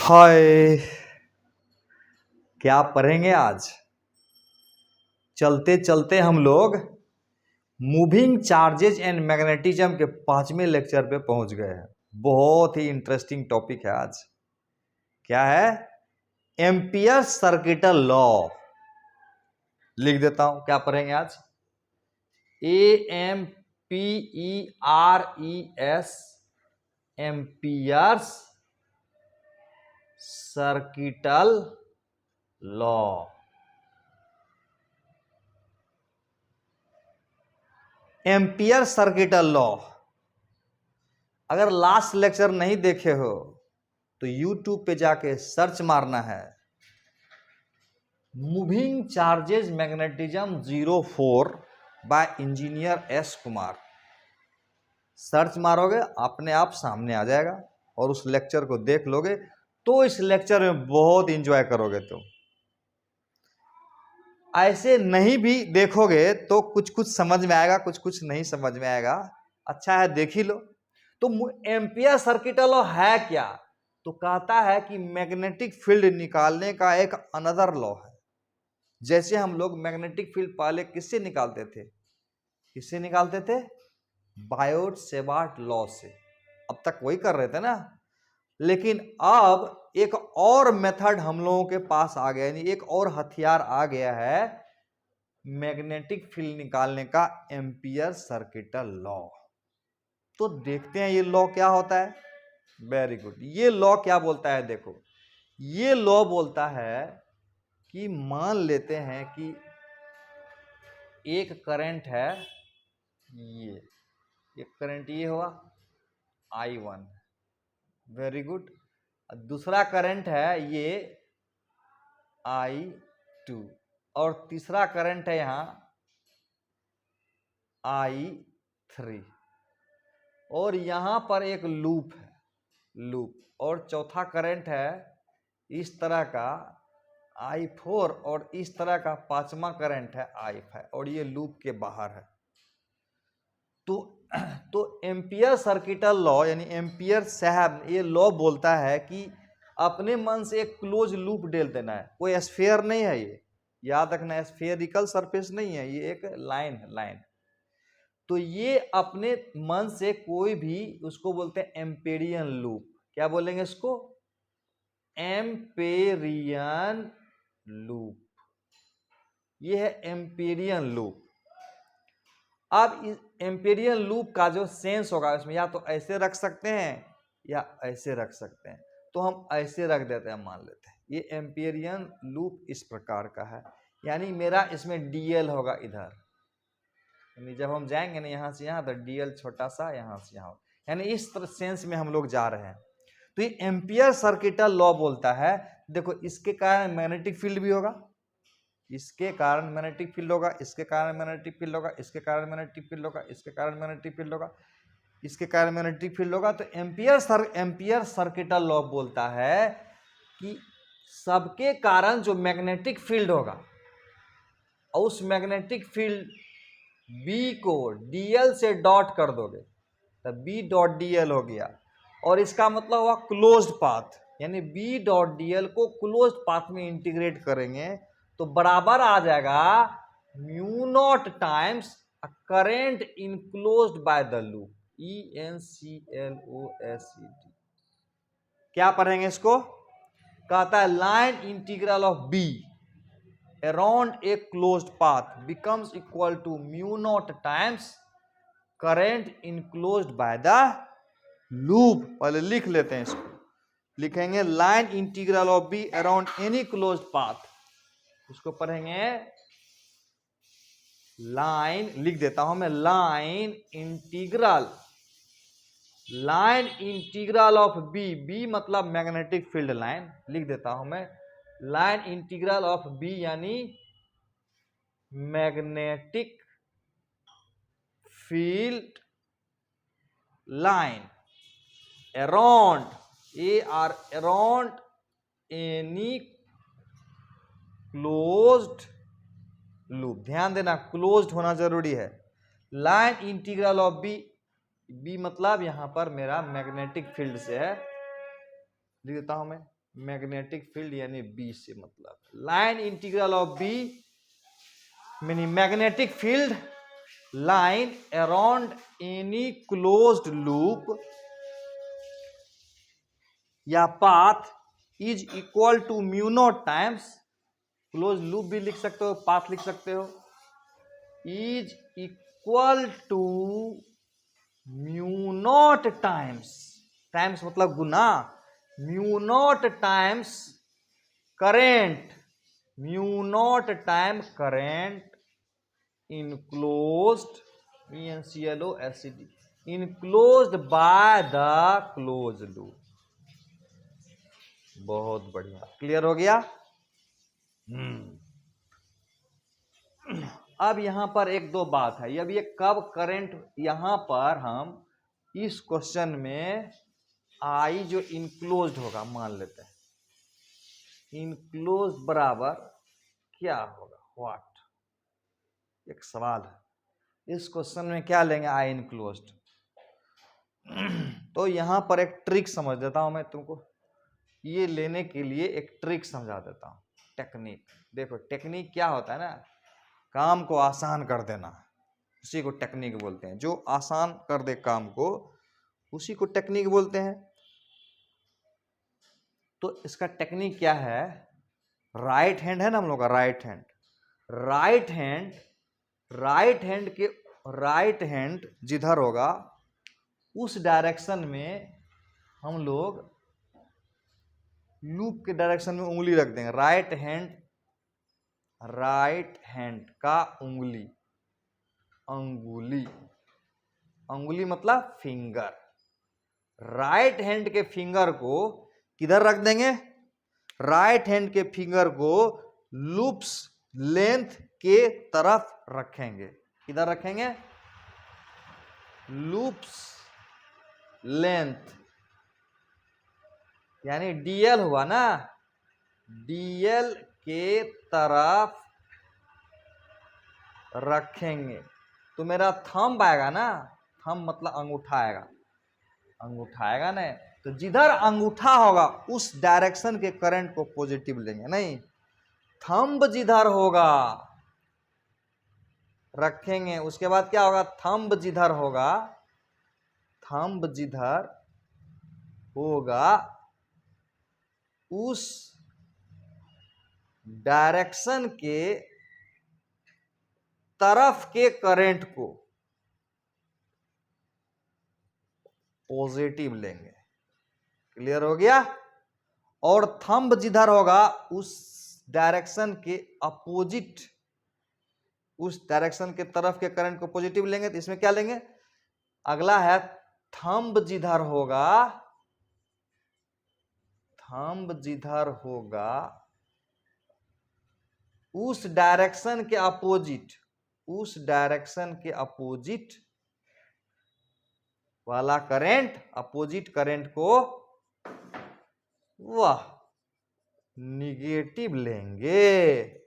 हाय, क्या पढ़ेंगे आज? चलते चलते हम लोग मूविंग चार्जेज एंड मैग्नेटिज्म के 5वें लेक्चर पे पहुंच गए हैं। बहुत ही इंटरेस्टिंग टॉपिक है आज। क्या है? Ampere circuital law. लिख देता हूं, क्या पढ़ेंगे आज? AMPERES, amperes circuital law. Ampere circuital law. अगर लास्ट लेक्चर नहीं देखे हो तो YouTube पे जाके सर्च मारना है moving charges magnetism 04 bye engineer S Kumar. Search मारोगे अपने आप सामने आ जाएगा और उस लेक्चर को देख लोगे तो इस लेक्चर में बहुत इंजॉय करोगे। तुम ऐसे नहीं भी देखोगे तो कुछ कुछ समझ में आएगा, कुछ कुछ नहीं समझ में आएगा। अच्छा है, देख ही लो। तो एम्पियर सर्किटल लॉ है क्या? तो कहता है कि मैग्नेटिक फील्ड निकालने का एक अनदर लॉ है। जैसे हम लोग मैग्नेटिक फील्ड पहले किससे निकालते थे? किससे निकालते थे? बायोट सेवार्ट लॉ से। अब तक वही कर रहे थे ना, लेकिन अब एक और मेथड हम लोगों के पास आ गया, यानी एक और हथियार आ गया है मैग्नेटिक फील्ड निकालने का, एम्पियर सर्किटल लॉ। तो देखते हैं ये लॉ क्या होता है। Very good. ये लॉ क्या बोलता है? देखो, ये लॉ बोलता है कि मान लेते हैं कि एक करंट है, ये एक करंट ये हुआ I1, वेरी गुड। दूसरा करंट है ये I2 और तीसरा करंट है यहां I3 और यहां पर एक लूप है, लूप। और चौथा करंट है इस तरह का I4 और इस तरह का पांचवा करंट है I5 और ये लूप के बाहर है। तो एम्पियर सर्किटल लॉ यानी एम्पियर साहब ये लॉ बोलता है कि अपने मन से एक क्लोज लूप डेल देना है। कोई स्फीयर नहीं है, ये याद रखना, स्फेरिकल सरफेस नहीं है, ये एक लाइन है, लाइन। तो ये अपने मन से कोई भी, उसको बोलते हैं एम्पेरियन लूप। क्या बोलेंगे इसको? Amperian loop. ये है एम्पेरियन लूप। अब इस एम्पेरियन लूप का जो सेंस होगा इसमें, या तो ऐसे रख सकते हैं या ऐसे रख सकते हैं। तो हम ऐसे रख देते हैं, मान लेते हैं ये एम्पेरियन लूप इस प्रकार का है। यानी मेरा इसमें DL होगा इधर, यानी जब हम जाएंगे ना यहाँ से यहाँ तो DL छोटा सा यहाँ से यहाँ, यानी इस तरह सेंस में हम लोग जा रहे हैं। तो ये एम्पियर सर्किटल लॉ बोलता है, देखो इसके कारण मैग्नेटिक फील्ड भी होगा, इसके कारण मैग्नेटिक फील्ड होगा, इसके कारण मैग्नेटिक फील्ड होगा, इसके कारण मैग्नेटिक फील्ड होगा, इसके कारण मैग्नेटिक फील्ड होगा, इसके कारण मैग्नेटिक फील्ड होगा। तो एम्पियर सर्किटल लॉ बोलता है कि सबके कारण जो मैग्नेटिक फील्ड होगा और उस मैग्नेटिक फील्ड B को DL से डॉट कर दोगे तो B डॉट DL हो गया, और इसका मतलब हुआ क्लोज्ड पाथ। यानी B डॉट DL को क्लोज्ड पाथ में इंटीग्रेट करेंगे तो बराबर आ जाएगा mu naught times current enclosed by the loop, ENCLOSED। क्या पढ़ेंगे इसको? कहता है line integral of B around a closed path becomes equal to mu naught times current enclosed by the loop। पहले लिख लेते हैं इसको, लिखेंगे line integral of B around any closed path. इसको पढ़ेंगे लाइन, लिख देता हूं मैं, लाइन इंटीग्रल ऑफ B मतलब मैग्नेटिक फील्ड लाइन, लिख देता हूं मैं लाइन इंटीग्रल ऑफ B यानी magnetic field line around any closed loop. ध्यान देना, क्लोज्ड होना जरूरी है। लाइन इंटीग्रल ऑफ B मतलब यहां पर मेरा मैग्नेटिक फील्ड से है, लिख देता हूं मैं मैग्नेटिक फील्ड यानी बी से मतलब line integral of B meaning magnetic field line around any closed loop या path is equal to mu naught times, close loop भी लिख सकते हो, पाथ लिख सकते हो, is equal to mu naught times, times मतलब गुना, mu naught times current, mu naught time current enclosed ENCLOSED enclosed by the close loop. बहुत बढ़िया, क्लियर हो गया। अब यहां पर एक दो बात है, अब ये कब करंट, यहां पर हम इस क्वेश्चन में आई जो इनक्लोज्ड होगा मान लेते हैं, इनक्लोज्ड बराबर क्या होगा, व्हाट, एक सवाल है इस क्वेश्चन में, क्या लेंगे आई इनक्लोज्ड। तो यहां पर एक ट्रिक समझ देता हूं मैं तुमको, ये लेने के लिए एक ट्रिक समझा देता हूं, टेक्निक। देखो टेक्निक क्या होता है ना, काम को आसान कर देना, उसी को टेक्निक बोलते हैं, जो आसान कर दे काम को उसी को टेक्निक बोलते हैं। तो इसका टेक्निक क्या है, राइट हैंड है ना हम लोग का, राइट हैंड, राइट हैंड जिधर होगा उस डायरेक्शन में हम लोग लूप के डायरेक्शन में उंगली रख देंगे, राइट हैंड का उंगली, अंगुली मतलब फिंगर, राइट हैंड के फिंगर को किधर रख देंगे, राइट हैंड के फिंगर को लूप्स लेंथ के तरफ रखेंगे, किधर रखेंगे, लूप्स लेंथ यानी डीएल हुआ ना, डीएल के तरफ रखेंगे। तो मेरा थंब आएगा ना, थंब मतलब अंगूठा आएगा, अंगूठा आएगा ना, तो जिधर अंगूठा होगा उस डायरेक्शन के करंट को पॉजिटिव लेंगे, नहीं थंब जिधर होगा रखेंगे, उसके बाद क्या होगा, थंब जिधर होगा उस डायरेक्शन के तरफ के करंट को पॉजिटिव लेंगे, क्लियर हो गया। और थंब जिधर होगा उस डायरेक्शन के अपोजिट, उस डायरेक्शन के तरफ के करंट को पॉजिटिव लेंगे। तो इसमें क्या लेंगे, अगला है थंब जिधर होगा उस डायरेक्शन के अपोजिट वाला करंट, अपोजिट करंट को वाह निगेटिव लेंगे।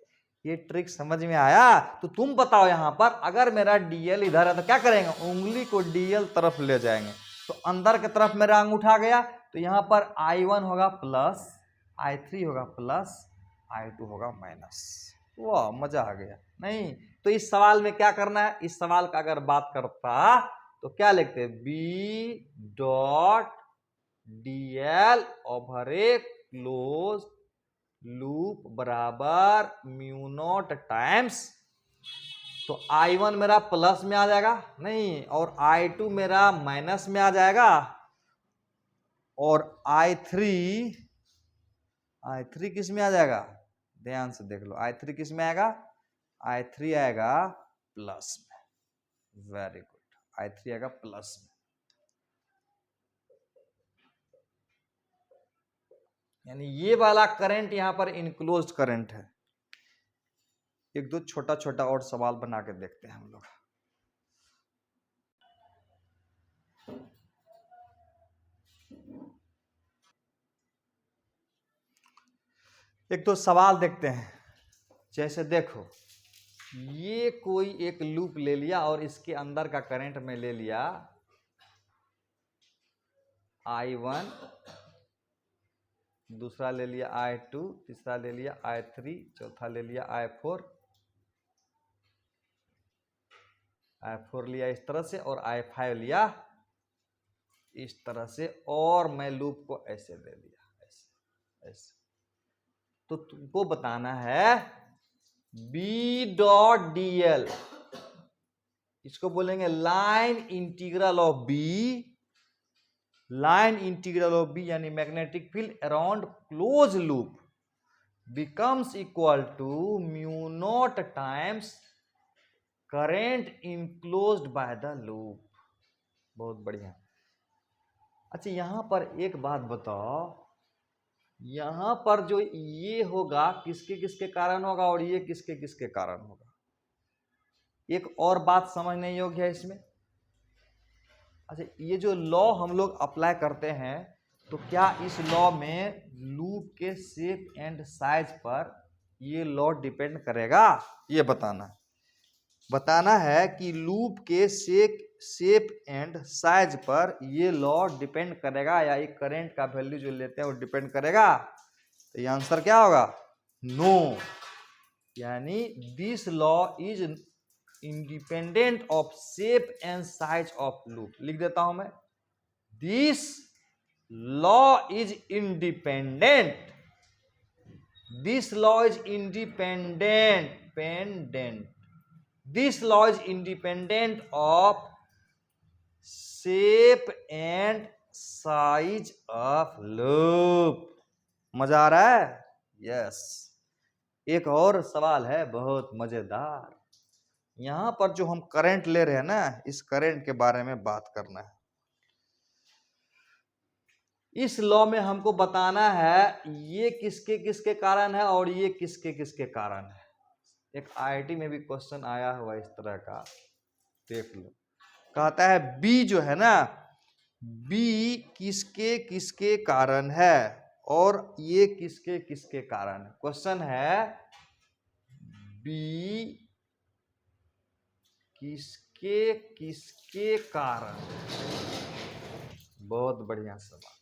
ये ट्रिक समझ में आया। तो तुम बताओ यहां पर अगर मेरा डीएल इधर है तो क्या करेंगे, उंगली को डीएल तरफ ले जाएंगे, तो अंदर की तरफ मेरा अंगूठा गया, तो यहां पर I1 होगा प्लस, I3 होगा प्लस, I2 होगा माइनस। वाह मजा आ गया। नहीं तो इस सवाल में क्या करना है, इस सवाल का अगर बात करता तो क्या लिखते हैं, बी डॉट डीएल ओवर ए क्लोज लूप बराबर म्यू नॉट टाइम्स, तो I1 मेरा प्लस में आ जाएगा नहीं, और I2 मेरा माइनस में आ जाएगा, और I3 किस में आ जाएगा, ध्यान से देख लो, I3 किस में आएगा, I3 आएगा प्लस में, वेरी गुड, I3 आएगा प्लस में, यानी ये वाला करंट यहां पर इनक्लोज्ड करंट है। एक दो छोटा छोटा और सवाल बना के देखते हैं हम लोग। एक तो सवाल देखते हैं, जैसे देखो ये कोई एक लूप ले लिया और इसके अंदर का करंट में ले लिया I1 दूसरा ले लिया I2, तीसरा ले लिया I3, चौथा ले लिया I4 लिया इस तरह से, और I5 लिया इस तरह से, और मैं लूप को ऐसे ले लिया, ऐसे ऐसे। तो तुमको बताना है B.dl, इसको बोलेंगे line integral of B, line integral of B यानी magnetic field around close loop becomes equal to mu naught times current enclosed by the loop. बहुत बढ़िया। अच्छा यहां पर एक बात बताओ, यहां पर जो ये होगा किसके किसके कारण होगा और ये किसके किसके कारण होगा? एक और बात समझने योग्य है इसमें। अच्छा ये जो लॉ हम लोग अप्लाई करते हैं, तो क्या इस लॉ में लूप के शेप एंड साइज पर ये लॉ डिपेंड करेगा? ये बताना है कि लूप के शेप एंड साइज पर ये लॉ डिपेंड करेगा, या ये करंट का वैल्यू जो लेते हैं वो डिपेंड करेगा? तो ये आंसर क्या होगा? नो। यानी this law is independent of shape and size of loop. लिख देता हूं मैं, this law is independent, this law is independent, this law is independent of shape and size of loop। मजा आ रहा है? यस। एक और सवाल है बहुत मजेदार। यहां पर जो हम करंट ले रहे हैं ना, इस करंट के बारे में बात करना है। इस लॉ में हमको बताना है ये किसके किसके कारण है और ये किसके किसके कारण है। एक IIT में भी क्वेश्चन आया हुआ इस तरह का, देख लो। कहता है B जो है ना, B किसके किसके कारण है और ये किसके किसके कारण है। क्वेश्चन है B किसके किसके कारण। बहुत बढ़िया सवाल।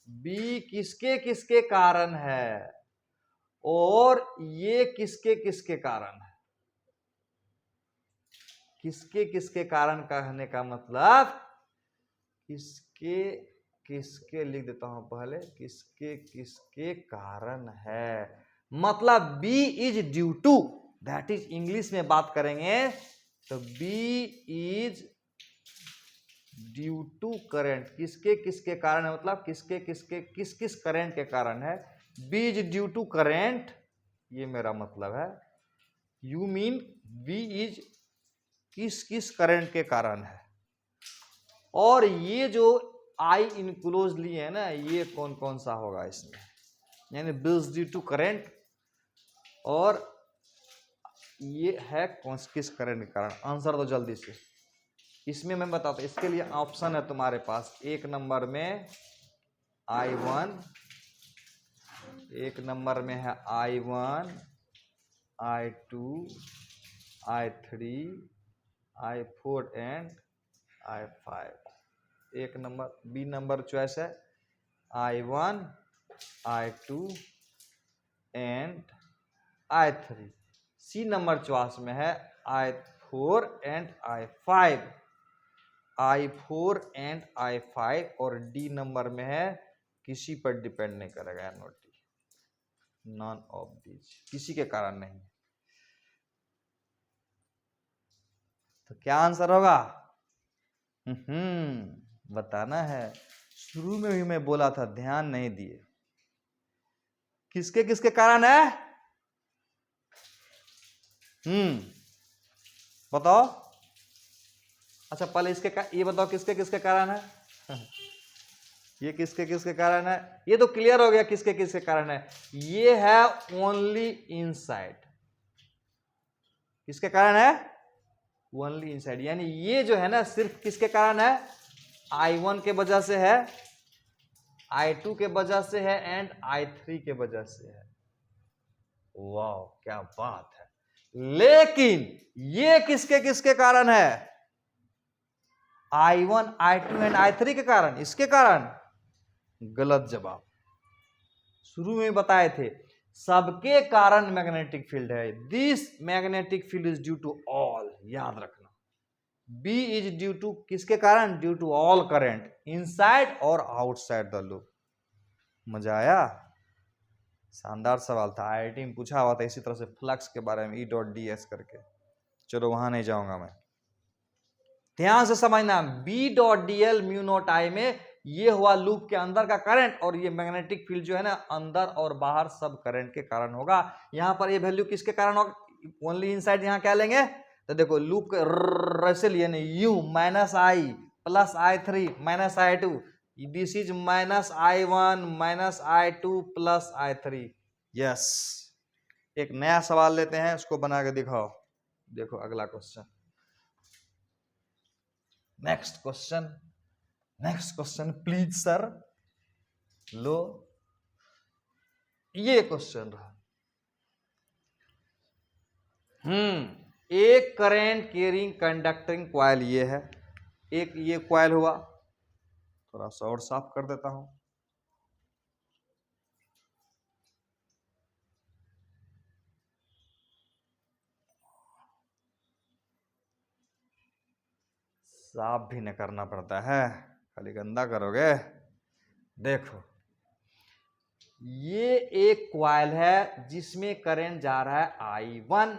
B किसके किसके कारण है और ये किसके किसके कारण है। किसके किसके कारण कहने का मतलब किसके किसके, लिख देता हूं पहले, किसके किसके कारण है, मतलब B is due to, that is English में बात करेंगे तो B is due to current. किसके किसके कारण है मतलब किसके किसके किस किस करंट के कारण है। B is due to current, ये मेरा मतलब है। यू मीन B इज किस किस करंट के कारण है। और ये जो I इनक्लोज लिए है ना, ये कौन कौन सा होगा इसमें, यानी B is due to current और ये है कौन किस करंट के कारण। आंसर दो जल्दी से। इसमें मैं बताता हूं, इसके लिए ऑप्शन है तुम्हारे पास। एक नंबर में I1, एक नंबर में है I1, I2, I3, I4 and I5। एक नंबर B नंबर चॉइस है I1, I2 and I3। C number choice में है I4 and I5, I4 and I5, और D नंबर में है किसी पर डिपेंड नहीं करेगा, नॉन ऑफ दीज, किसी के कारण नहीं। तो क्या आंसर होगा? बताना है। शुरू में भी मैं बोला था, ध्यान नहीं दिए। किसके किसके कारण है? बताओ। अच्छा पहले इसके ये बताओ किसके किसके कारण है। ये किसके किसके कारण है, ये तो क्लियर हो गया किसके किसके कारण है। ये है ओनली इनसाइड। किसके कारण है? ओनली इनसाइड, यानी ये जो है ना सिर्फ किसके कारण है? I1 के वजह से है, I2 के वजह से है एंड I3 के वजह से है। वाह क्या बात है। लेकिन ये किसके किसके कारण है? I1, I2 एंड I3 के कारण। इसके कारण गलत जवाब। शुरू में बताए थे, सबके कारण मैग्नेटिक फील्ड है। This magnetic field is due to all, याद रखना। B इज ड्यू टू किसके कारण? Due to all current inside और आउटसाइड द लूप। मजा आया? शानदार सवाल था, IIT में पूछा हुआ था इसी तरह से फ्लक्स के बारे में, E.ds करके। चलो वहां नहीं जाऊंगा मैं, ध्यान से समझना। B.dl म्यू नॉट I में ये हुआ लूप के अंदर का करंट, और ये मैग्नेटिक फील्ड जो है ना अंदर और बाहर सब करंट के कारण होगा। यहां पर ये वैल्यू किसके कारण होगा? Only inside. यहां क्या लेंगे तो देखो लूप के ऐसे लिए नहीं, U minus I plus I3 minus I2, this is minus I1 minus I2 plus I3। Yes, एक नया सवाल लेते हैं, उसको बना के दिखाओ। देखो अगला question, next question please sir. लो ये क्वेश्चन रहा। एक करेंट कैरिंग कंडक्टिंग कॉइल ये है, एक ये कॉइल हुआ। थोड़ा सा और साफ कर देता हूं। साफ भी न करना पड़ता है, खाली गंदा करोगे। देखो ये एक कॉइल है जिसमें करंट जा रहा है I1,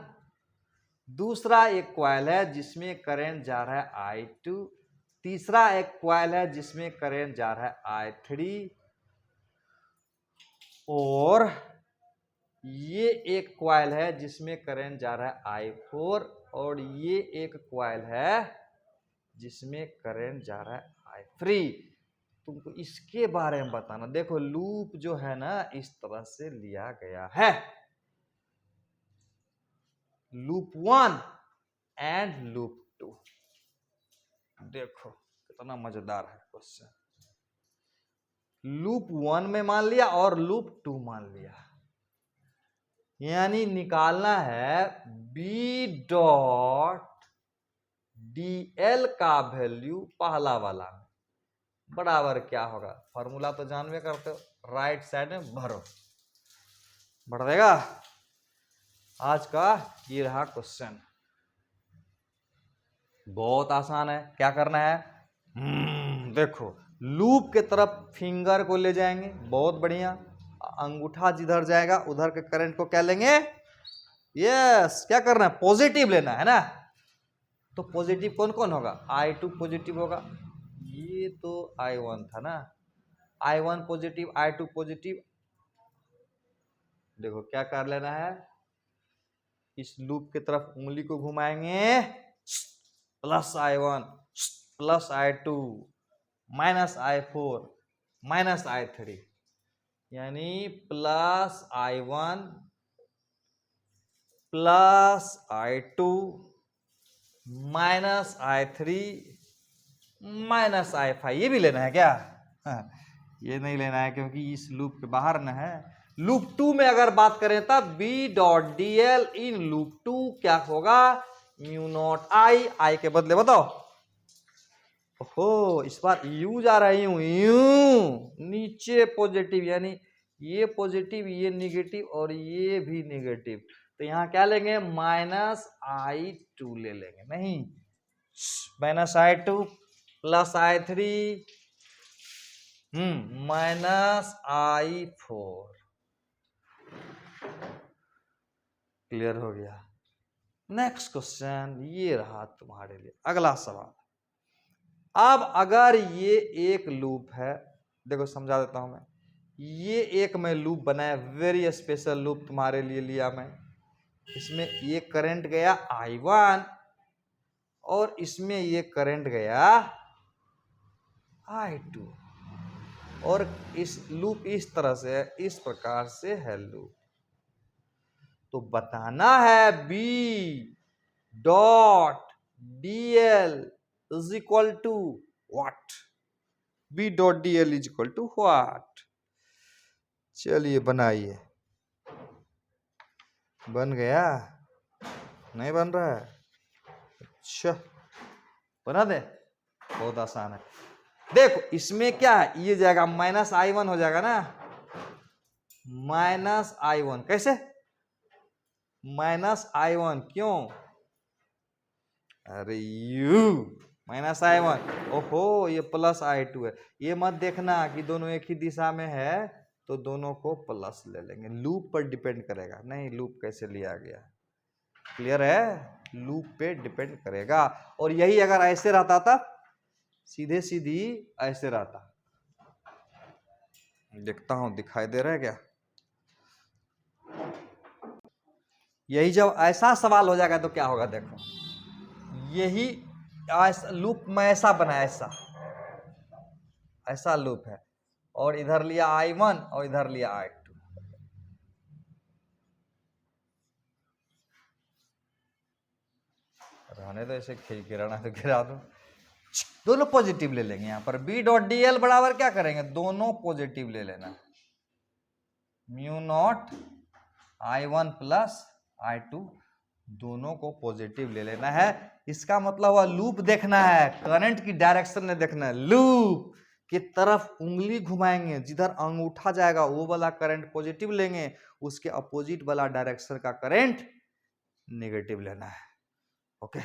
दूसरा एक कॉइल है जिसमें करंट जा रहा है I2, तीसरा एक कॉइल है जिसमें करंट जा रहा है I3, और ये एक कॉइल है जिसमें करंट जा रहा है I4, और ये एक कॉइल है जिसमें करंट जा रहा है I3। तुमको इसके बारे में बताना। देखो लूप जो है ना इस तरह से लिया गया है, लूप 1 एंड लूप 2। देखो कितना मजेदार है क्वेश्चन। लूप 1 में मान लिया और लूप 2 मान लिया, यानी निकालना है B.dl का वैल्यू पहला वाला में बराबर क्या होगा? फॉर्मूला तो जानवे करते हो, राइट साइड में भरो, बढ़ देगा। आज का ये रहा क्वेश्चन, बहुत आसान है। क्या करना है? देखो लूप के तरफ फिंगर को ले जाएंगे, बहुत बढ़िया। अंगूठा जिधर जाएगा उधर के करंट को क्या लेंगे? यस, क्या करना है? पॉजिटिव लेना है ना। तो पॉजिटिव कौन कौन होगा? I2 पॉजिटिव होगा, ये तो I1 था ना, I1 पॉजिटिव, I2 पॉजिटिव। देखो क्या कर लेना है, इस लूप की तरफ उंगली को घुमाएंगे, plus I1 plus I2 minus I4 minus I3, यानी plus I1 plus I2 minus I3 minus I5। ये भी लेना है क्या? ये नहीं लेना है क्योंकि इस लूप के बाहर न है। लूप 2 में अगर बात करें तब B.dl इन लूप 2 क्या होगा? म्यू नॉट I के बदले बताओ। ओहो, इस बार यू जा रहा है, यू नीचे पॉजिटिव, यानी ये पॉजिटिव ये निगेटिव और ये भी निगेटिव, तो यहां क्या लेंगे? माइनस I2 ले लेंगे। नहीं, minus I2 plus I3 minus I4। Clear हो गया? नेक्स्ट क्वेश्चन ये रहा तुम्हारे लिए, अगला सवाल। अब अगर ये एक लूप है, देखो समझा देता हूं मैं। ये एक मैं लूप बनाया, वेरी स्पेशल लूप तुम्हारे लिए लिया मैं। इसमें ये करंट गया I1 और इसमें ये करंट गया I2, और इस लूप इस तरह से है, इस प्रकार से है लूप। तो बताना है B.dl is equal to what? B.dl is equal to what? चलिए बनाइए। बन गया? नहीं बन रहा है? अच्छा बना दे, बहुत आसान है। देखो इसमें क्या है, ये जाएगा माइनस I1 हो जाएगा ना, -I1 कैसे -I1 क्यों? अरे यू -I1, ओहो ये +I2 है। ये मत देखना कि दोनों एक ही दिशा में है तो दोनों को प्लस ले लेंगे, लूप पर डिपेंड करेगा। नहीं, लूप कैसे लिया गया, क्लियर है, लूप पे डिपेंड करेगा। और यही अगर ऐसे रहता था, सीधे सीधी ऐसे रहता, देखता हूं दिखाई दे रहा है क्या? यही जब ऐसा सवाल हो जाएगा तो क्या होगा, देखो यही लूप में ऐसा बनाया, ऐसा लूप है, और इधर लिया I1 और इधर लिया I2। रहने दो ऐसे, गिराना तो गिरा दो, दोनों पॉजिटिव ले लेंगे। यहां पर B.dl बराबर क्या करेंगे, दोनों पॉजिटिव ले लेना, μ0 I1 प्लस I2, दोनों को पॉजिटिव ले लेना है। इसका मतलब हुआ लूप देखना है, करंट की डायरेक्शन में देखना है, लूप की तरफ उंगली घुमाएंगे, जिधर अंगूठा जाएगा वो वाला करंट पॉजिटिव लेंगे, उसके अपोजिट वाला डायरेक्शन का करंट नेगेटिव लेना है। ओके,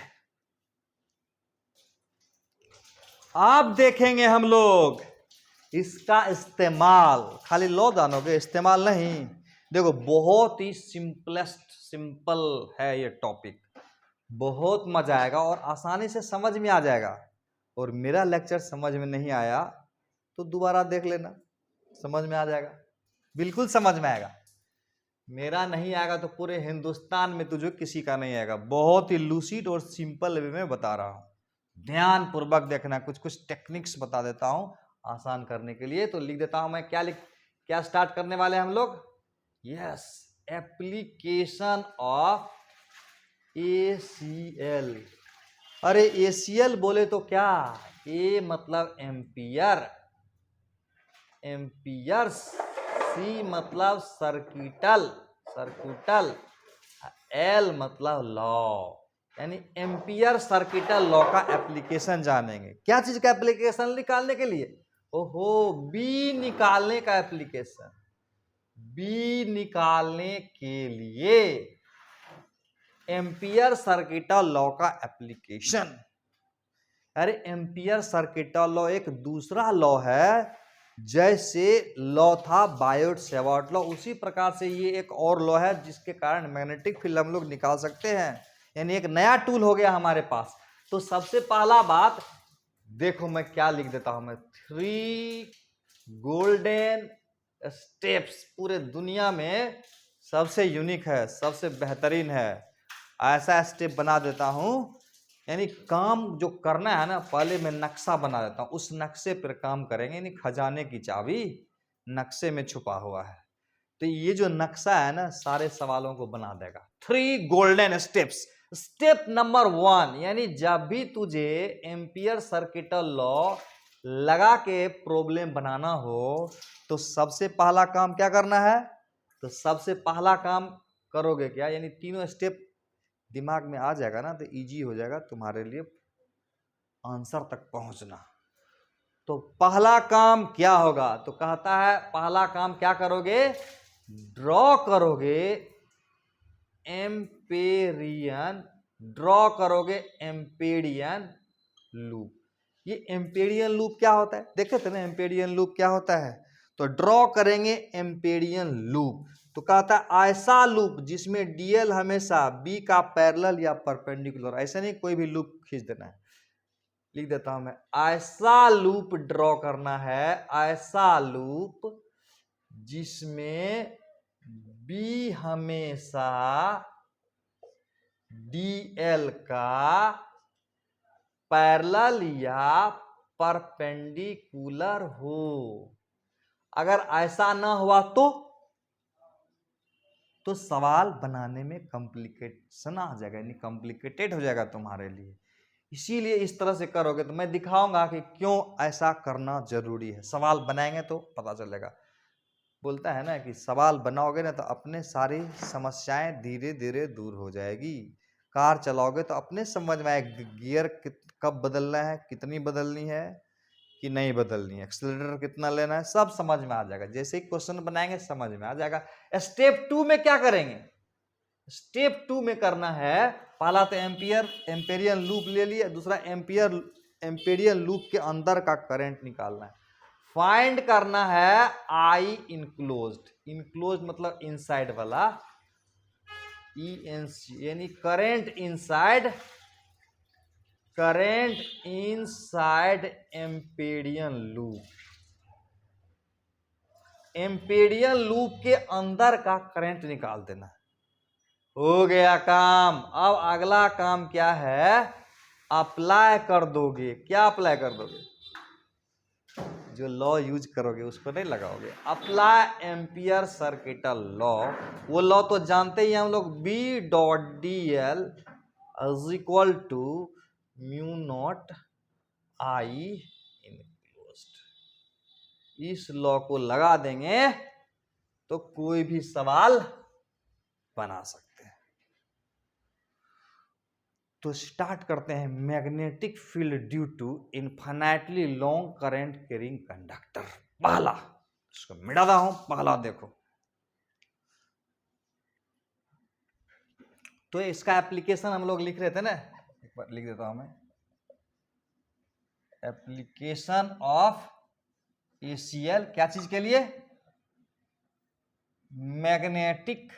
आप देखेंगे हम लोग इसका इस्तेमाल, खाली लॉ जानोगे, इस्तेमाल नहीं। देखो बहुत ही सिंपल है ये टॉपिक, बहुत मजा आएगा और आसानी से समझ में आ जाएगा। और मेरा लेक्चर समझ में नहीं आया तो दोबारा देख लेना, समझ में आ जाएगा, बिल्कुल समझ में आएगा। मेरा नहीं आएगा तो पूरे हिंदुस्तान में तुझे किसी का नहीं आएगा। बहुत ही लूसिड और सिंपल वे में बता रहा हूं, ध्यान पूर्वक देखना। कुछ कुछ टेक्निक्स बता देता हूं आसान करने के लिए। तो लिख देता हूं मैं, क्या स्टार्ट करने वाले हम लोग, यस, एप्लीकेशन ऑफ ACL। अरे ACL बोले तो क्या, A मतलब एम्पियर, एम्पियर्स, C मतलब सर्किटल, L मतलब लॉ, यानी एम्पियर सर्किटल लॉ का एप्लीकेशन जानेंगे। क्या चीज का एप्लीकेशन निकालने के लिए, ओहो बी निकालने का एप्लीकेशन, बी निकालने के लिए एम्पियर सर्किटल लॉ का एप्लीकेशन। अरे एम्पियर सर्किटल लॉ एक दूसरा लॉ है, जैसे लॉ था बायोट सेवर्ट लॉ, उसी प्रकार से ये एक और लॉ है जिसके कारण मैग्नेटिक फील्ड हम लोग निकाल सकते हैं। यानी एक नया टूल हो गया हमारे पास। तो सबसे पहला बात देखो, मैं क्या लिख देता हूं मैं, 3 गोल्डन स्टेप्स, पूरे दुनिया में सबसे यूनिक है, सबसे बेहतरीन है, ऐसा स्टेप बना देता हूं। यानी काम जो करना है ना, पहले मैं नक्शा बना देता हूं, उस नक्शे पर काम करेंगे। यानी खजाने की चाबी नक्शे में छुपा हुआ है। तो ये जो नक्शा है ना, सारे सवालों को बना देगा। 3 गोल्डन स्टेप्स। स्टेप नंबर 1, यानी जब भी तुझे एम्पियर सर्किटल लॉ लगा के प्रॉब्लम बनाना हो तो सबसे पहला काम क्या करना है, तो सबसे पहला काम करोगे क्या, यानी तीनों स्टेप दिमाग में आ जाएगा ना, तो इजी हो जाएगा तुम्हारे लिए आंसर तक पहुंचना। तो पहला काम क्या होगा, तो कहता है पहला काम क्या करोगे, ड्रॉ करोगे एम्पेरियन, ड्रॉ करोगे एम्पेरियन लूप। ये एम्पेरियन लूप क्या होता है, देखे थे ना एम्पेरियन लूप क्या होता है। तो ड्रॉ करेंगे एम्पेरियन लूप। तो कहता है ऐसा लूप जिसमें डीएल हमेशा बी का पैरेलल या परपेंडिकुलर, ऐसा नहीं कोई भी लूप खींच देना है। लिख देता हूं मैं, ऐसा लूप ड्रॉ करना है, ऐसा लूप जिसमें बी हमेशा डीएल का पैरेलल या परपेंडिकुलर हो। अगर ऐसा ना हुआ तो सवाल बनाने में कॉम्प्लिकेशन आ जाएगा, यानी कॉम्प्लिकेटेड हो जाएगा तुम्हारे लिए। इसीलिए इस तरह से करोगे तो मैं दिखाऊंगा कि क्यों ऐसा करना जरूरी है। सवाल बनाएंगे तो पता चलेगा। बोलता है ना कि सवाल बनाओगे ना तो अपने सारी समस्याएं धीरे धीरे दूर हो जाएगी। कार चलाओगे तो अपने समझ में आए गियर कब बदलना है, कितनी बदलनी है, कि नहीं बदलनी है, एक्सीलरेटर कितना लेना है, सब समझ में आ जाएगा। जैसे ही क्वेश्चन बनाएंगे समझ में आ जाएगा। स्टेप 2 में क्या करेंगे, स्टेप 2 में करना है, पहला तो एम्पेरियन लूप ले लिया, दूसरा एम्पेरियन लूप के अंदर का करंट निकालना है। फाइंड करना है आई इनक्लोज्ड, इनक्लोज्ड मतलब इनसाइड वाला, ENC यानी current inside Amperian loop, Amperian loop के अंदर का करंट निकाल देना। हो गया काम। अब अगला काम क्या है, अप्लाई कर दोगे। क्या अप्लाई कर दोगे, जो लॉ यूज करोगे उसको नहीं लगाओगे। अप्लाई एम्पियर सर्किटल लॉ, वो लॉ तो जानते ही हम लोग, B.dl is equal to mu naught I enclosed. इस लॉ को लगा देंगे तो कोई भी सवाल बना सकते हैं। तो स्टार्ट करते हैं। Magnetic field due to infinitely long current carrying conductor. पहला, इसको मिटाता हूं, पहला देखो। तो इसका एप्लीकेशन हम लोग लिख रहे थे ना, एक बार लिख देता हूं मैं। एप्लीकेशन ऑफ ACL, क्या चीज के लिए, magnetic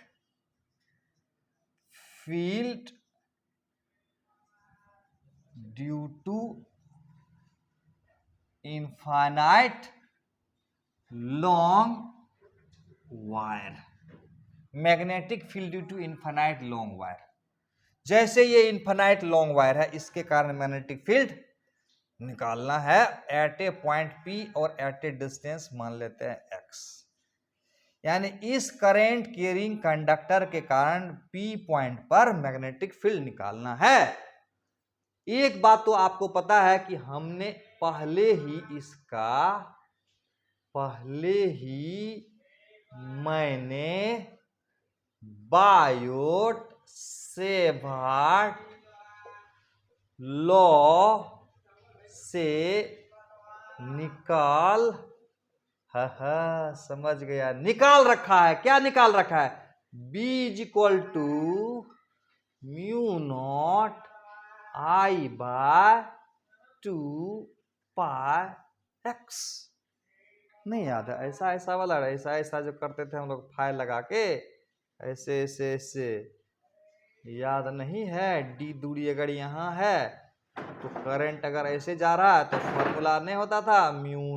field due to infinite long wire. Magnetic field due to infinite long wire, जैसे ये इनफाइनाइट लॉन्ग वायर है, इसके कारण मैग्नेटिक फील्ड निकालना है एट ए पॉइंट P और एट ए डिस्टेंस मान लेते हैं x। यानी इस करंट कैरिंग कंडक्टर के कारण P पॉइंट पर मैग्नेटिक फील्ड निकालना है। एक बात तो आपको पता है कि हमने पहले ही मैंने बायोट सेवर्ट लॉ से निकाल, समझ गया, निकाल रखा है। क्या निकाल रखा है, B is equal to mu naught I by 2 pi x। नहीं याद है, ऐसा वाला, ऐसा जो करते थे हम लोग फाइल लगा के, ऐसे याद नहीं है। D दूरी अगर यहाँ है तो करंट अगर ऐसे जा रहा है तो फॉर्मूला नहीं होता था, mu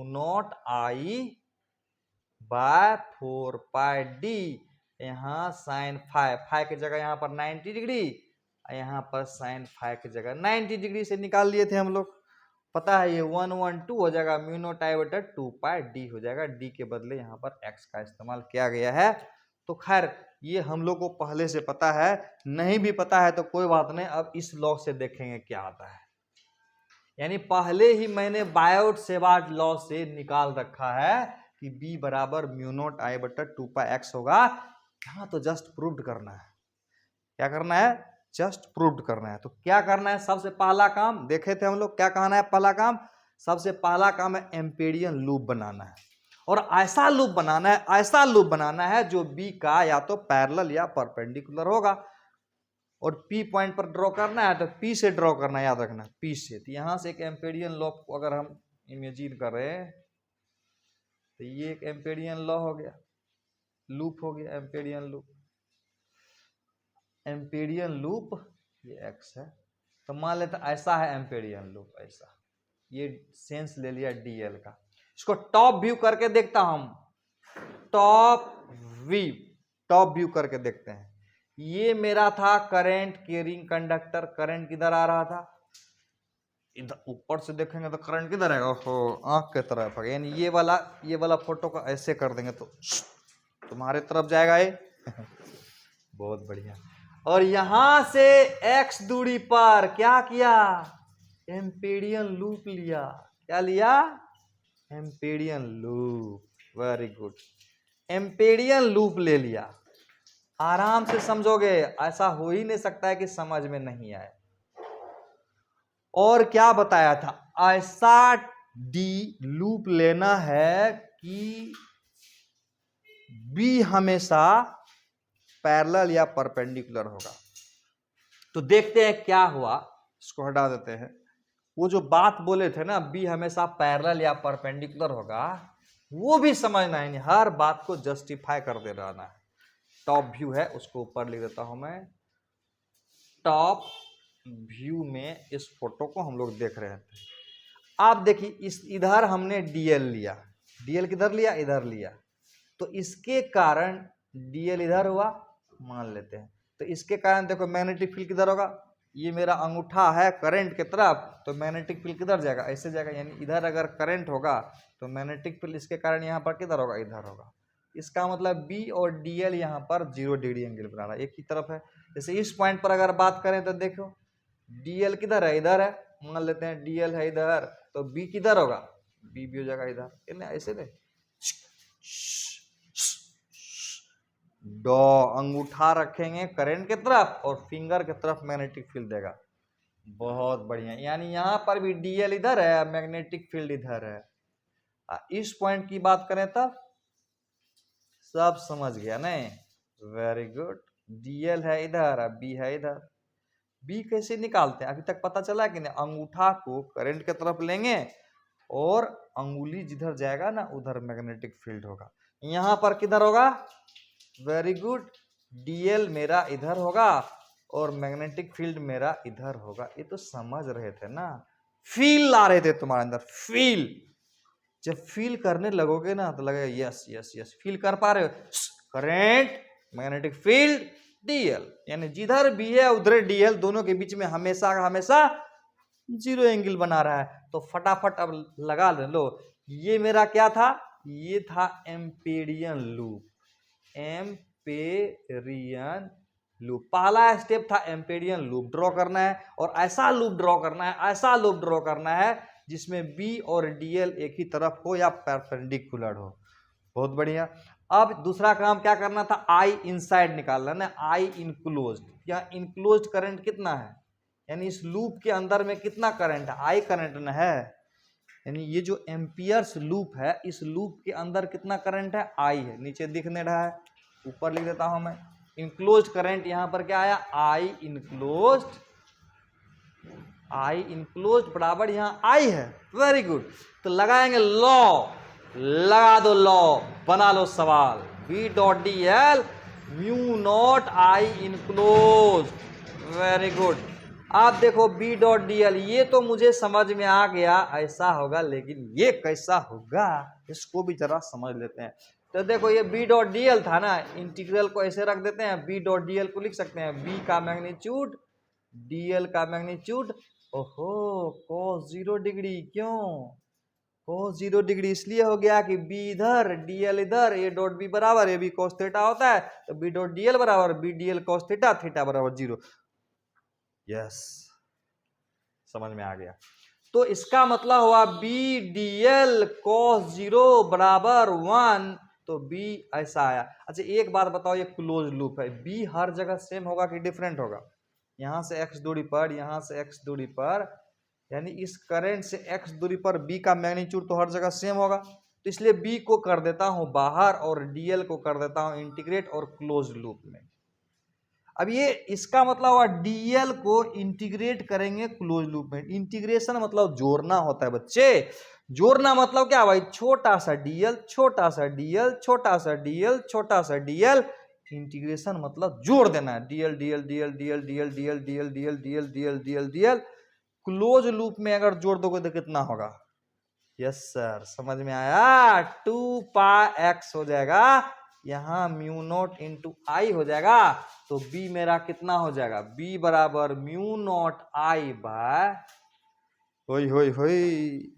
naught I by 4 pi d। यहाँ साइन फाइव की जगह यहाँ पर 90 डिग्री, यहाँ पर साइन फाइव की जगह 90 डिग्री से निकाल लिए थे हम लोग। पता है ये 112 हो जाएगा, म्यू नॉट I बटा 2 पाई d हो जाएगा। d के बदले यहाँ पर x का इस्तेमाल किया गया है। तो खैर ये हम लोग को पहले से पता है, नहीं भी पता है तो कोई बात नहीं, अब इस लॉ से देखेंगे क्या आता है। यानी पहले ही मैंने बायोट सेवर्ट लॉ से निकाल रखा है कि B बराबर म्यू नॉट I बटा 2 पाई x होगा। यहाँ तो जस्ट प्रूव्ड करना है। क्या करना है, जस्ट प्रूव्ड करना है। तो क्या करना है, सबसे पहला काम देखे थे हम लोग, क्या कहना है पहला काम, सबसे पहला काम है एम्पेरियन लूप बनाना है। और ऐसा लूप बनाना है जो B का या तो पैरेलल या परपेंडिकुलर होगा। और P पॉइंट पर ड्रॉ करना है तो P से ड्रॉ करना, याद रखना P से। तो यहां से एक एम्पेरियन लॉ को अगर हम इमेजिन करें तो ये एक एम्पेरियन लॉ हो गया, लूप हो गया, एम्पेरियन लूप ये x है। तो मान लेते ऐसा है एम्पेरियन लूप, ऐसा, ये सेंस ले लिया dl का। इसको टॉप व्यू करके देखता हूं, टॉप व्यू करके देखते हैं। ये मेरा था करंट कैरिंग कंडक्टर, करंट किधर आ रहा था, इधर ऊपर से देखेंगे तो करंट किधर आएगा, आंख के तरफ। यानी ये वाला फोटो को ऐसे कर देंगे तो तुम्हारे तरफ जाएगा ये। बहुत बढ़िया। और यहां से x दूरी पर क्या किया, एम्पेरियन लूप लिया। क्या लिया, Amperian loop. Very good, Amperian loop ले लिया। आराम से समझोगे, ऐसा हो ही नहीं सकता है कि समझ में नहीं आए। और क्या बताया था, ऐसा डी लूप लेना है कि बी हमेशा पैरेलल या परपेंडिकुलर होगा। तो देखते हैं क्या हुआ, इसको हटा देते हैं। वो जो बात बोले थे ना, बी हमेशा पैरेलल या परपेंडिकुलर होगा, वो भी समझना है, हर बात को जस्टिफाई कर दे रहना है। टॉप व्यू है, उसको ऊपर लिख देता हूं मैं। टॉप व्यू में इस फोटो को हम लोग देख रहे थे। आप देखिए, इस इधर हमने डीएल लिया, डीएल किधर लिया, इधर लिया, तो इसके कारण डीएल इधर हुआ मान लेते हैं। तो इसके कारण देखो मैग्नेटिक फील्ड किधर होगा, ये मेरा अंगूठा है करंट की तरफ, तो मैग्नेटिक फील्ड किधर जाएगा, ऐसे जाएगा। यानी इधर अगर करंट होगा तो मैग्नेटिक फील्ड इसके कारण यहाँ पर किधर होगा, इधर होगा। इसका मतलब बी और डीएल यहाँ पर 0 डिग्री एंगल बना रहा है, एक ही तरफ है। जैसे इस पॉइंट पर अगर बात करें तो देखो डीएल किधर है, इधर है, मान लेते हैं डीएल है इधर, तो बी किधर होगा, बी भी हो जाएगा इधर। ऐसे नहीं, डॉ अंगूठा रखेंगे करंट की तरफ और फिंगर की तरफ मैग्नेटिक फील्ड देगा। बहुत बढ़िया, यानी यहां पर भी डीएल इधर है, मैग्नेटिक फील्ड इधर है। इस पॉइंट की बात करें तब सब समझ गया नहीं, वेरी गुड। डीएल है इधर, बी है इधर। बी कैसे निकालते हैं, अभी तक पता चला कि नहीं। अंगूठा को करंट की तरफ लेंगे और अंगुली जिधर जाएगा ना उधर मैग्नेटिक फील्ड होगा। यहां पर किधर होगा, वेरी गुड, डीएल मेरा इधर होगा और मैग्नेटिक फील्ड मेरा इधर होगा। ये तो समझ रहे थे ना, फील ला रहे थे तुम्हारे अंदर, फील। जब फील करने लगोगे ना तो लगेगा यस यस यस, फील कर पा रहे हो, करंट मैग्नेटिक फील्ड डीएल, यानी जिधर भी है उधर डीएल, दोनों के बीच में हमेशा हमेशा 0 एंगल बना रहा है। तो फटाफट अब लगा लो, ये मेरा क्या था, ये था एम्पेरियन लूप। एम्पेरियन लूप, पहला स्टेप था एम्पेरियन लूप ड्रॉ करना है, और ऐसा लूप ड्रॉ करना है, ऐसा लूप ड्रॉ करना है जिसमें बी और डीएल एक ही तरफ हो या परपेंडिकुलर हो। बहुत बढ़िया। अब दूसरा काम क्या करना था, आई इनसाइड निकालना ना, आई इनक्लोज्ड। यहाँ इनक्लोज्ड करंट कितना है, यानी इस लूप के अंदर में कितना करंट है, आई करंट न है। यानी ये जो एम्पियर्स लूप है, इस लूप के अंदर कितना करंट है, आई है। नीचे दिख नहीं रहा है, ऊपर लिख देता हूं मैं। इनक्लोज्ड करंट यहां पर क्या आया, आई इनक्लोज्ड, आई इनक्लोज्ड बराबर यहां आई है। Very good. तो लगाएंगे लॉ, लगा दो लॉ, बना लो सवाल। B dot D L mu naught I enclosed, very good. आप देखो बी डॉट डी एल, ये तो मुझे समझ में आ गया ऐसा होगा, लेकिन ये कैसा होगा इसको भी जरा समझ लेते हैं। तो देखो ये बी डॉट डी एल था ना, इंटीग्रल को ऐसे रख देते हैं, बी डॉट डी एल को लिख सकते हैं बी का मैग्नीट्यूड, डी एल का मैग्नीट्यूड। ओहो, cos 0 डिग्री, क्यों cos 0 डिग्री इसलिए हो गया कि बी इधर डीएल इधर, ए डॉट बी बराबर ए बी cos थीटा होता है, तो बी डॉट डीएल बराबर B dl cos theta, theta बराबर 0। यस, समझ में आ गया। तो इसका मतलब हुआ बी डीएल cos 0 बराबर 1, तो बी ऐसा आया। अच्छा एक बात बताओ, ये क्लोज लूप है, बी हर जगह सेम होगा कि डिफरेंट होगा, यहां से x दूरी पर, यहां से x दूरी पर, यानी इस करंट से x दूरी पर b का मैग्नीट्यूड तो हर जगह सेम होगा। तो इसलिए b को कर देता हूं बाहर और dl को कर देता हूं इंटीग्रेट और क्लोज लूप में। अब ये इसका मतलब हुआ dl को इंटीग्रेट करेंगे क्लोज लूप में। इंटीग्रेशन मतलब जोड़ना होता है बच्चे। जोड़ना मतलब क्या भाई, छोटा सा dl, छोटा सा dl, छोटा सा dl, छोटा सा dl। इंटीग्रेशन मतलब जोड़ देना है, dl dl dl dl dl dl dl dl dl dl dl dl। Close loop में अगर जोड़ दोगे तो कितना होगा, यस सर समझ में आया, 2 पाई x हो जाएगा, यहां म्यू नॉट इंटू आई हो जाएगा। तो b मेरा कितना हो जाएगा, b बराबर म्यू नॉट आई बाय, होई होई होई,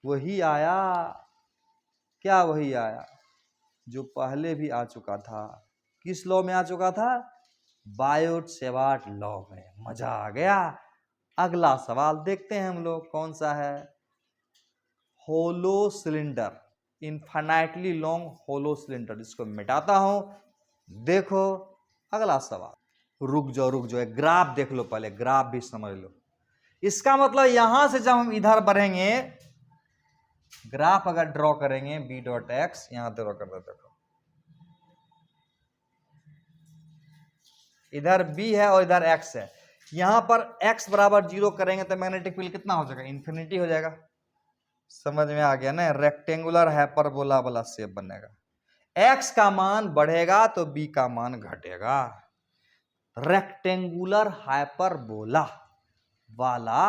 वही आया। क्या वही आया जो पहले भी आ चुका था, किस लॉ में आ चुका था, बायोट-सेवार्ट लॉ में। मजा आ गया। अगला सवाल देखते हैं हम लोग कौन सा है। Hollow cylinder, infinitely long hollow cylinder, इसको मिटाता हूं। देखो अगला सवाल, रुक जाओ एक ग्राफ देख लो, पहले ग्राफ भी समझ लो। इसका मतलब यहां से जब हम इधर बढ़ेंगे, ग्राफ अगर ड्रॉ करेंगे b डॉट एक्स, यहां ड्रॉ कर देते देखो, इधर b है और इधर x है, यहां पर x बराबर 0 करेंगे तो मैग्नेटिक फील्ड कितना हो जाएगा, इन्फिनिटी हो जाएगा। समझ में आ गया ना, रेक्टेंगुलर हाइपरबोला वाला शेप बनेगा। x का मान बढ़ेगा तो b का मान घटेगा, रेक्टेंगुलर हाइपरबोला वाला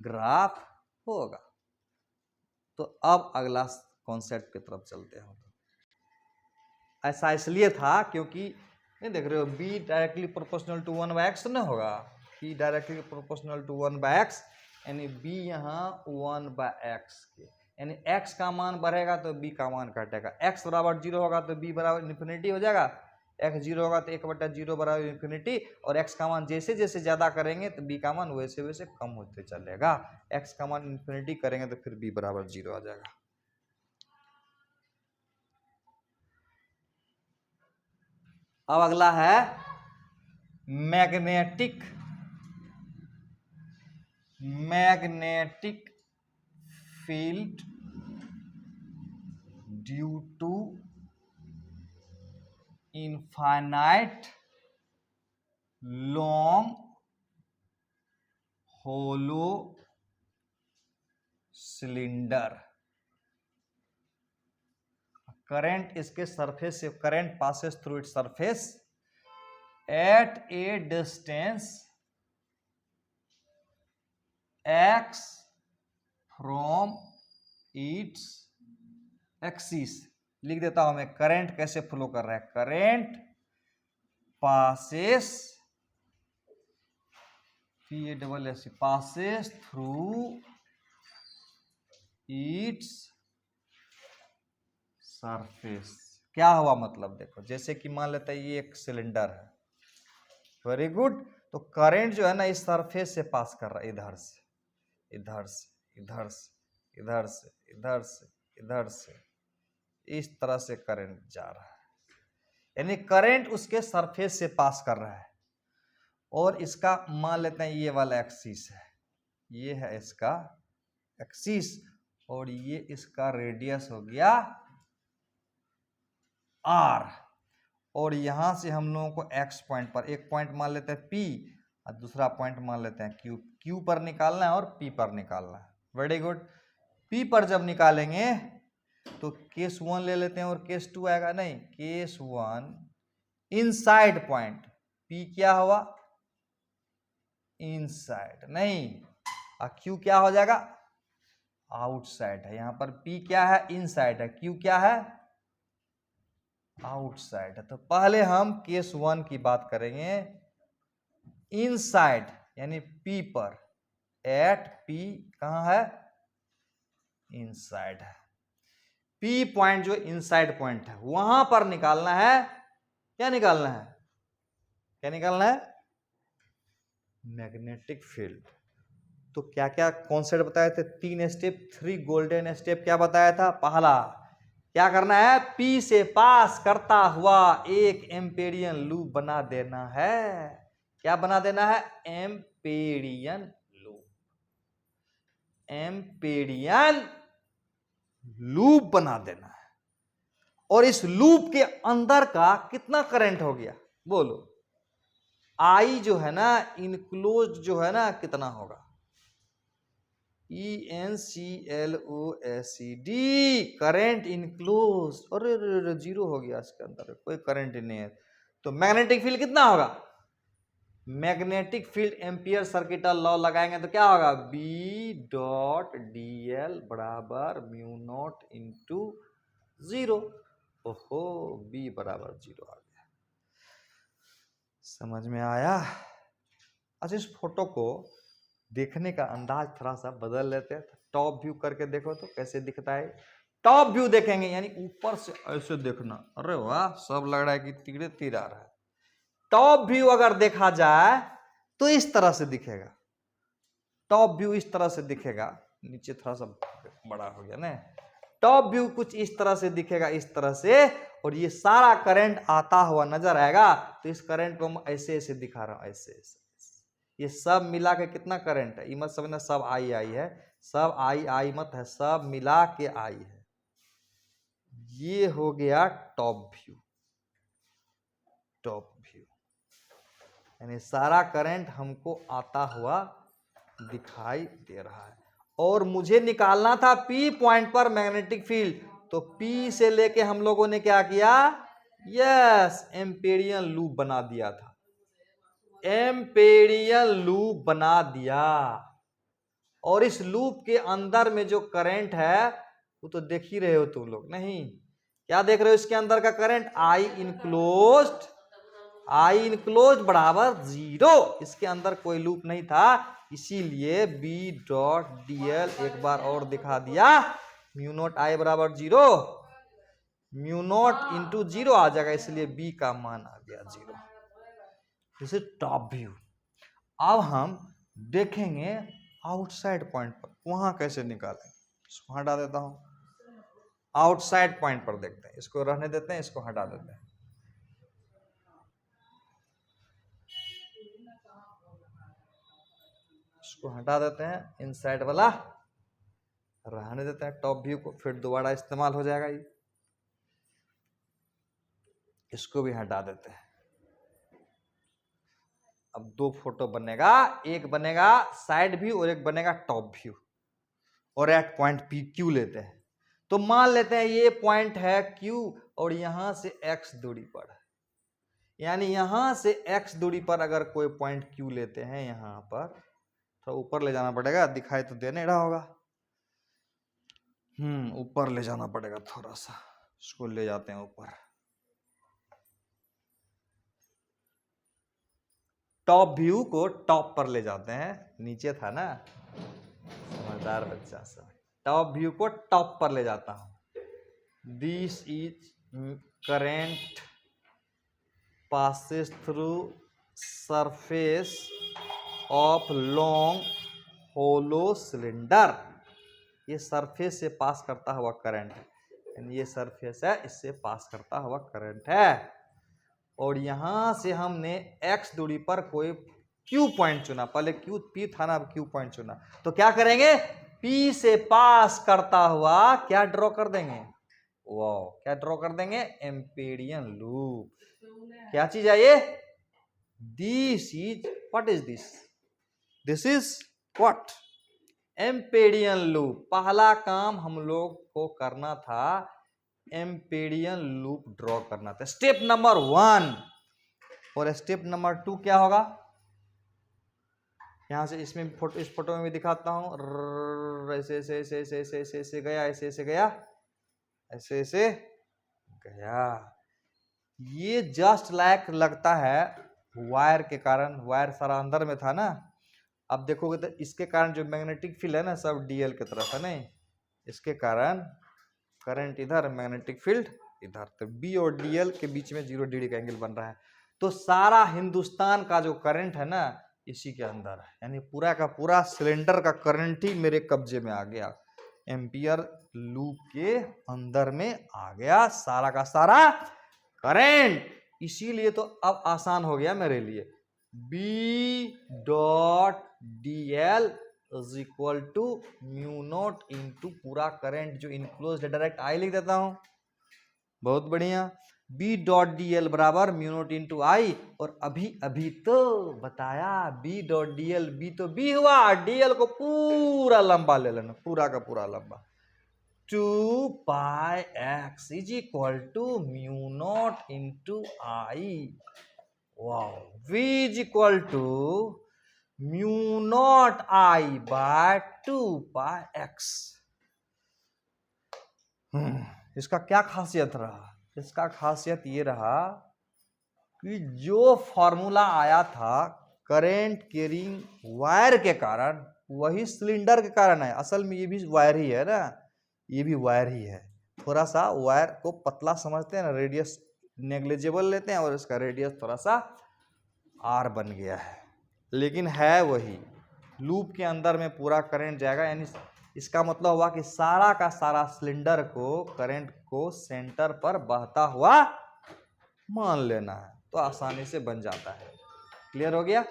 ग्राफ होगा। तो अब अगला कॉन्सेप्ट की तरफ चलते हैं। ऐसा इसलिए था क्योंकि नहीं देख रहे हो, b directly proportional to 1/x ना होगा, b directly proportional to 1/x, यानी b यहाँ 1/x के, यानी x का मान बढ़ेगा तो b का मान घटेगा। x बराबर 0 होगा तो b बराबर इन्फिनिटी हो जाएगा, x 0 होगा तो 1/0 बराबर इन्फिनिटी, और x का मान जैसे जैसे ज्यादा करेंगे तो b का मान वैसे वैसे कम होते चलेगा। x का मान इन्फिनिटी करेंगे तो फिर b बराबर 0 आ जाएगा। अब अगला है magnetic field due to infinite long hollow cylinder. Current इसके सरफेस से, current passes through its surface at a distance x from its axis. लिख देता हूं मैं, करंट कैसे फ्लो कर रहा है, current passes passes through its surface. क्या हुआ मतलब, देखो जैसे कि मान लेते हैं ये एक सिलेंडर है, वेरी गुड, तो करंट जो है ना इस सरफेस से पास कर रहा है, इधर से इधर से इधर से इधर से इधर से इधर से, इस तरह से करंट जा रहा है, यानी करंट उसके सरफेस से पास कर रहा है। और इसका मान लेते हैं ये वाला एक्सिस है, ये है इसका एक्सिस, और ये इसका रेडियस हो गया r, और यहां से हम लोगों को x पॉइंट पर एक पॉइंट मान लेते हैं p और दूसरा पॉइंट मान लेते हैं q, q पर निकालना है और p पर निकालना है। वेरी गुड, p पर जब निकालेंगे तो केस 1 ले लेते हैं और केस 2 आएगा, नहीं केस 1 इनसाइड पॉइंट, p क्या हुआ इनसाइड, नहीं और q क्या हो जाएगा आउटसाइड है। यहां पर p क्या है इनसाइड है, q क्या है आउटसाइड है। तो पहले हम केस 1 की बात करेंगे, इनसाइड यानी p पर, एट p कहां है इनसाइड है, p पॉइंट जो इनसाइड पॉइंट है वहां पर निकालना है, क्या निकालना है, क्या निकालना है मैग्नेटिक फील्ड। तो क्या क्या कॉन्सेप्ट बताए थे, 3 स्टेप, 3 गोल्डन स्टेप। क्या बताया था, पहला क्या करना है, P से पास करता हुआ एक एम्पेरियन लूप बना देना है। क्या बना देना है, एम्पेरियन लूप, एम्पेरियन लूप बना देना है। और इस लूप के अंदर का कितना करंट हो गया बोलो, I जो है ना इनक्लोज जो है ना कितना होगा, ENCLOSED, करंट इनक्लोज। अरे 0 हो गया, इसके अंदर कोई करंट नहीं है, तो मैग्नेटिक फील्ड कितना होगा, magnetic field ampere circuit law लगाएंगे तो क्या होगा, B डॉट dl बराबर म्यू नॉट इंटू 0। ओहो, B बराबर 0 आ गया, समझ में आया। अच्छा, इस फोटो को देखने का अंदाज थोड़ा सा बदल लेते हैं, टॉप व्यू करके देखो तो कैसे दिखता है। टॉप व्यू देखेंगे यानी ऊपर से ऐसे देखना, अरे वाह, सब लग रहा है कि तीरे तीर आ रहा है। टॉप व्यू अगर देखा जाए तो इस तरह से दिखेगा, टॉप व्यू इस तरह से दिखेगा, नीचे थोड़ा सा बड़ा हो गया ना, टॉप व्यू कुछ इस तरह से दिखेगा, इस तरह से, और ये सारा करंट आता हुआ नजर आएगा। तो इस करंट को मैं ऐसे ऐसे दिखा रहा हूं, ऐसे ऐसे, ये सब मिला के कितना करंट है, ये मत समझना सब आई आई है, सब आई मत है, सब मिला के आई है। ये हो गया टॉप व्यू। टॉप व्यू यानी सारा करंट हमको आता हुआ दिखाई दे रहा है और मुझे निकालना था P पॉइंट पर मैग्नेटिक फील्ड, तो P से लेके हम लोगों ने क्या किया, यस एम्पेरियन लूप बना दिया था, एम्पेरियन लूप बना दिया। और इस लूप के अंदर में जो करंट है वो तो देख ही रहे हो तुम लोग, नहीं क्या देख रहे हो, इसके अंदर का करंट आई इनक्लोज्ड बराबर 0, इसके अंदर कोई लूप नहीं था, इसीलिए B डॉट dl एक बार और दिखा दिया, म्यू नॉट आई बराबर 0, म्यू नॉट इंटू 0 आ जाएगा, इसलिए B का मान आ गया 0। This is top view. अब हम देखेंगे आउटसाइड पॉइंट पर वहां कैसे निकालें, इसको हटा देता हूं, आउटसाइड पॉइंट पर देखते हैं, इसको रहने देते हैं, इसको हटा देते हैं। इसको हटा देते हैं, इनसाइड वाला रहने देते हैं, टॉप व्यू को फिर दोबारा इस्तेमाल हो जाएगा ये, इसको भी हटा देते हैं। अब दो फोटो बनेगा, एक बनेगा साइड व्यू और एक बनेगा टॉप व्यू, और एट पॉइंट पी क्यू लेते हैं। तो मान लेते हैं ये पॉइंट है क्यू और यहां से एक्स दूरी पर, यानी यहां से एक्स दूरी पर अगर कोई पॉइंट क्यू लेते हैं, यहां पर थोड़ा ऊपर ले जाना पड़ेगा, दिखाई तो दे नहीं रहा होगा, ऊपर ले जाना पड़ेगा थोड़ा सा, इसको ले जाते हैं ऊपर। टॉप व्यू को टॉप पर ले जाते हैं, नीचे था ना, समझदार बच्चा सब। टॉप व्यू को टॉप पर ले जाता हूं। This is current passes through surface of long hollow cylinder, ये सरफेस से पास करता हुआ करंट है, यानी ये सरफेस है, इससे पास करता हुआ करंट है, और यहां से हमने x दूरी पर कोई q पॉइंट चुना, पहले q p था ना, अब q पॉइंट चुना, तो क्या करेंगे, p से पास करता हुआ क्या ड्रॉ कर देंगे, वाह क्या ड्रॉ कर देंगे, एम्पेरियन लूप। क्या चीज है ये, this is, what is this, this is what, Amperian loop. पहला काम हम लोग को करना था, एम्पेरियन लूप ड्रॉ करना था, स्टेप नंबर 1। और स्टेप नंबर 2 क्या होगा, यहां से इसमें फोटो, इस फोटो में भी दिखाता हूं, ऐसे ऐसे ऐसे ऐसे ऐसे ऐसे ऐसे गया, ऐसे ऐसे गया, ऐसे ऐसे गया। ये जस्ट लाइक लगता है वायर के कारण, वायर सारा अंदर में था ना, अब देखोगे तो इसके कारण जो मैग्नेटिक फील्ड है ना सब डीएल की तरफ है, नहीं इसके कारण करंट इधर, मैग्नेटिक फील्ड इधर, तो बी और डीएल के बीच में 0 डिग्री का एंगल बन रहा है। तो सारा हिंदुस्तान का जो करंट है ना इसी के अंदर है, यानी पूरा का पूरा सिलेंडर का करंट ही मेरे कब्जे में आ गया, एम्पियर लूप के अंदर में आ गया सारा का सारा करंट। इसीलिए तो अब आसान हो गया मेरे लिए, B dot dl is equal to mu naught into पूरा करंट जो इनक्लोज है, डायरेक्ट आई लिख देता हूं, बहुत बढ़िया, B डॉट dl बराबर म्यू नॉट इंटू आई, और अभी अभी तो बताया B डॉट dl, B तो B हुआ, dl को पूरा लंबा ले लेना, पूरा का पूरा लंबा, 2 pi x is equal to mu naught into I, wow, v is equal to mu naught I by 2 pi x। इसका क्या खासियत रहा, इसका खासियत ये रहा कि जो फॉर्मूला आया था करंट कैरिंग वायर के कारण, वही सिलेंडर के कारण है, असल में ये भी वायर ही है ना, ये भी वायर ही है, थोड़ा सा वायर को पतला समझते हैं ना, रेडियस नेग्लिजिबल लेते हैं और इसका रेडियस थोड़ा सा आर बन गया है, लेकिन है वही, लूप के अंदर में पूरा करंट जाएगा, यानी इसका मतलब हुआ कि सारा का सारा सिलेंडर को करंट को सेंटर पर बहता हुआ मान लेना है, तो आसानी से बन जाता है। क्लियर हो गया,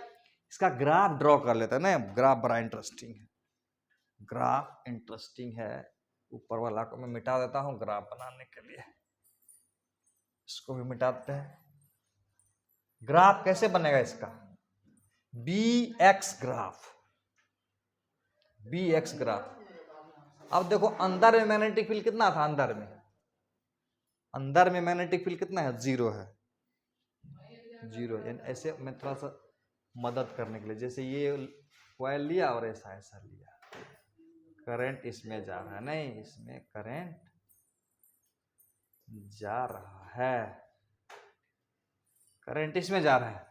इसका ग्राफ ड्रॉ कर लेते हैं ना, ग्राफ बड़ा इंटरेस्टिंग है, ग्राफ इंटरेस्टिंग है। ऊपर वाला को मैं मिटा देता हूं ग्राफ बनाने के लिए, इसको भी मिटाते हैं। ग्राफ कैसे बनेगा इसका, B X graph, B X graph. अब देखो अंदर में मैग्नेटिक फील्ड कितना था, अंदर में मैग्नेटिक फील्ड कितना है, 0 है, 0। यानी ऐसे मैं थोड़ा सा मदद करने के लिए, जैसे ये कॉइल लिया और ऐसा ऐसा लिया, करंट इसमें जा रहा है, नहीं इसमें करंट जा रहा है, करंट इसमें जा रहा है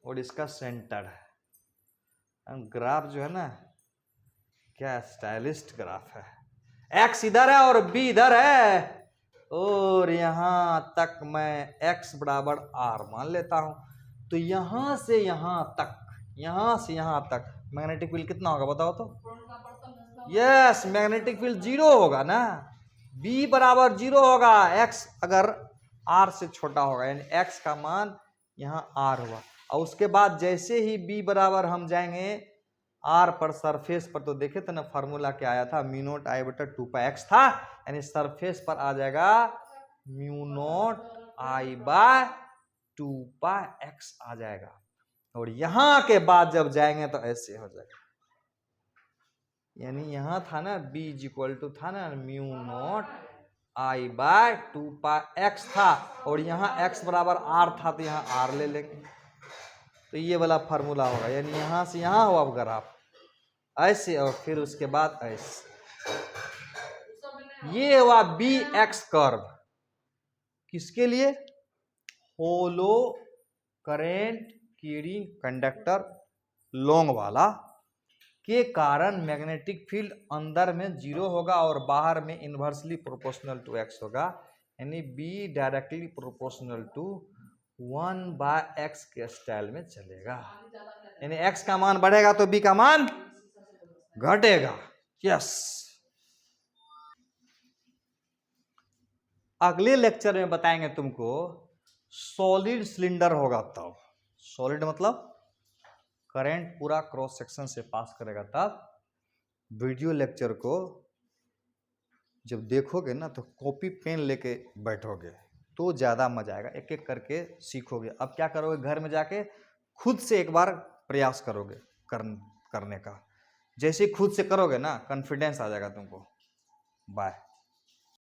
और इसका सेंटर है। ग्राफ जो है ना, क्या स्टाइलिस्ट ग्राफ है, एक्स इधर है और बी इधर है, और यहां तक मैं x बराबर r मान लेता हूं। तो यहां से यहां तक, यहां से यहां तक मैग्नेटिक फील्ड कितना होगा बताओ तो। यस, मैग्नेटिक फील्ड 0 होगा ना, b बराबर 0 होगा, x अगर r से छोटा होगा, यानी x का मान यहां r हुआ। और उसके बाद जैसे ही b बराबर हम जाएंगे r पर, सरफेस पर, तो देखे थे ना फार्मूला क्या आया था, म्यू नॉट आई बटा 2πx था, यानी सरफेस पर आ जाएगा mu naught I bye 2πx आ जाएगा। और यहां के बाद जब जाएंगे तो ऐसे हो जाएगा, यानी यहां था ना b इज इक्वल टू था ना mu naught I bye 2πx था, और यहाँ x बराबर r था, तो यहाँ r ले लेंगे, तो ये वाला फार्मूला होगा। यानी यहां से यहां हुआ ग्राफ ऐसे, और फिर उसके बाद ऐसे, ये हुआ बी एक्स कर्व। किसके लिए, होलो करेंट कैरिंग कंडक्टर लॉन्ग वाला के कारण मैग्नेटिक फील्ड अंदर में 0 होगा और बाहर में इनवर्सली प्रोपोर्शनल टू x होगा, यानी b directly proportional to 1/x के स्टाइल में चलेगा। यानी x का मान बढ़ेगा तो b का मान घटेगा। यस, अगले लेक्चर में बताएंगे तुमको सॉलिड सिलेंडर होगा तब, सॉलिड मतलब करंट पूरा क्रॉस सेक्शन से पास करेगा तब। वीडियो लेक्चर को जब देखोगे ना तो कॉपी पेन लेके बैठोगे तो ज़्यादा मजा आएगा, एक एक करके सीखोगे। अब क्या करोगे, घर में जाके खुद से एक बार प्रयास करोगे करने का, जैसे खुद से करोगे ना कॉन्फिडेंस आ जाएगा तुमको। बाय।